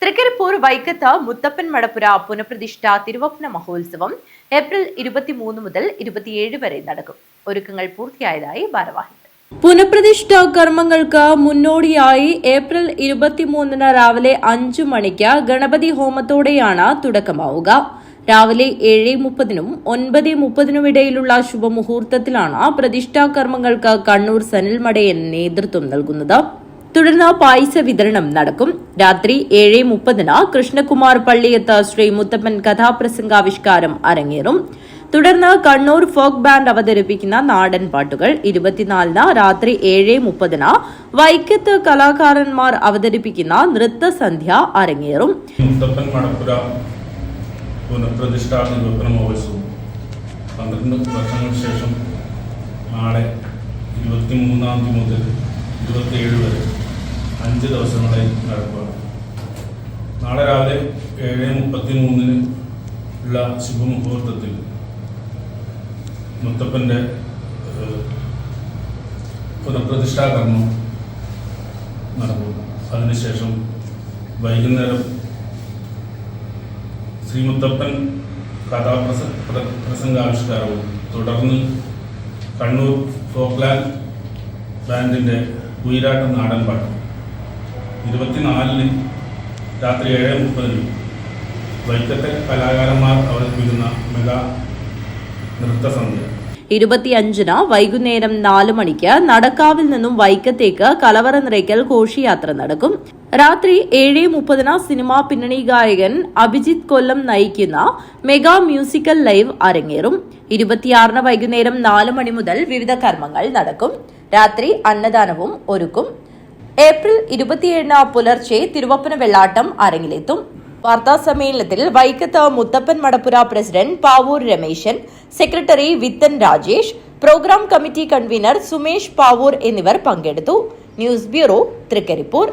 തൃക്കരിപ്പൂർ വൈക്കത്ത് മുത്തപ്പൻ മടപ്പുര പുനഃപ്രതിഷ്ഠ തിരുവപ്പന മഹോത്സവം ഏപ്രിൽ 23 മുതൽ 27 വരെ നടക്കും. ഒരുക്കങ്ങൾ പൂർത്തിയായതായി ഭാരവാഹികൾ. പുനഃപ്രതിഷ്ഠ കർമ്മങ്ങൾക്ക് മുന്നോടിയായി ഏപ്രിൽ 23 രാവിലെ 5 മണിക്ക് ഗണപതി ഹോമത്തോടെയാണ് തുടക്കമാവുക. രാവിലെ 7:30 9:30 ഇടയിലുള്ള ശുഭമുഹൂർത്തത്തിലാണ് പ്രതിഷ്ഠാ കർമ്മങ്ങൾക്ക് കണ്ണൂർ സനിൽ മടയൻ നേതൃത്വം നൽകുന്നത്. തുടർന്ന് പായസ വിതരണം നടക്കും. രാത്രി 7:30 കൃഷ്ണകുമാർ പള്ളിയത്ത് ശ്രീ മുത്തപ്പൻ കഥാപ്രസംഗാവിഷ്കാരം അരങ്ങേറും. തുടർന്ന് കണ്ണൂർ ഫോക്ക് ബാൻഡ് അവതരിപ്പിക്കുന്ന നാടൻ പാട്ടുകൾ. 24 രാത്രി 7:30 വൈക്കത്ത് കലാകാരന്മാർ അവതരിപ്പിക്കുന്ന നൃത്തസന്ധ്യ അരങ്ങേറും. മുത്തപ്പൻ മടപ്പുര പുനഃപ്രതിഷ്ഠാ തിരുവപ്പന മഹോത്സവം 12 വർഷങ്ങൾക്ക് ശേഷം നാളെ 23 മുതൽ 27 വരെ 5 ദിവസങ്ങളായി നടക്കുകയാണ്. നാളെ രാവിലെ 7:33 ഉള്ള ശുഭമുഹൂർത്തത്തിൽ മുത്തപ്പൻ്റെ പുനഃപ്രതിഷ്ഠാ കർമ്മം നടക്കും. അതിനുശേഷം വൈകുന്നേരം ശ്രീ മുത്തപ്പൻ കഥാപ്രസംഗാവിഷ്കാരവും തുടർന്ന് കണ്ണൂർ ഫോക്ലാൻഡ് ബാൻഡിൻ്റെ കുയിലാട്ടം നാടൻ പാട്ട്. 24 രാത്രി 7:30 വൈക്കത്തെ കലാകാരന്മാർ അവതരിപ്പിക്കുന്ന മെഗാ നൃത്തസന്ധ്യ. 25 വൈകുന്നേരം 4 മണിക്ക് നടക്കാവിൽ നിന്നും വൈക്കത്തേക്ക് കലവറ നിറയ്ക്കൽ ഘോഷയാത്ര നടക്കും. രാത്രി 7:30 സിനിമാ പിന്നണി ഗായകൻ അഭിജിത്ത് കൊല്ലം നയിക്കുന്ന മെഗാ മ്യൂസിക്കൽ ലൈവ് അരങ്ങേറും. 26 വൈകുന്നേരം 4 മണി മുതൽ വിവിധ കർമ്മങ്ങൾ നടക്കും. രാത്രി അന്നദാനവും ഒരുക്കും. ഏപ്രിൽ 27 പുലർച്ചെ തിരുവപ്പന വെള്ളാട്ടം അരങ്ങിലെത്തും. വാർത്താ സമ്മേളനത്തിൽ വൈക്കത്ത് Muthappan Madappura president Pavoor Rameshan, secretary Vithan Rajesh, programme committee convener Sumesh Pavoor എന്നിവർ പങ്കെടുത്തു. News bureau, Trikaripur.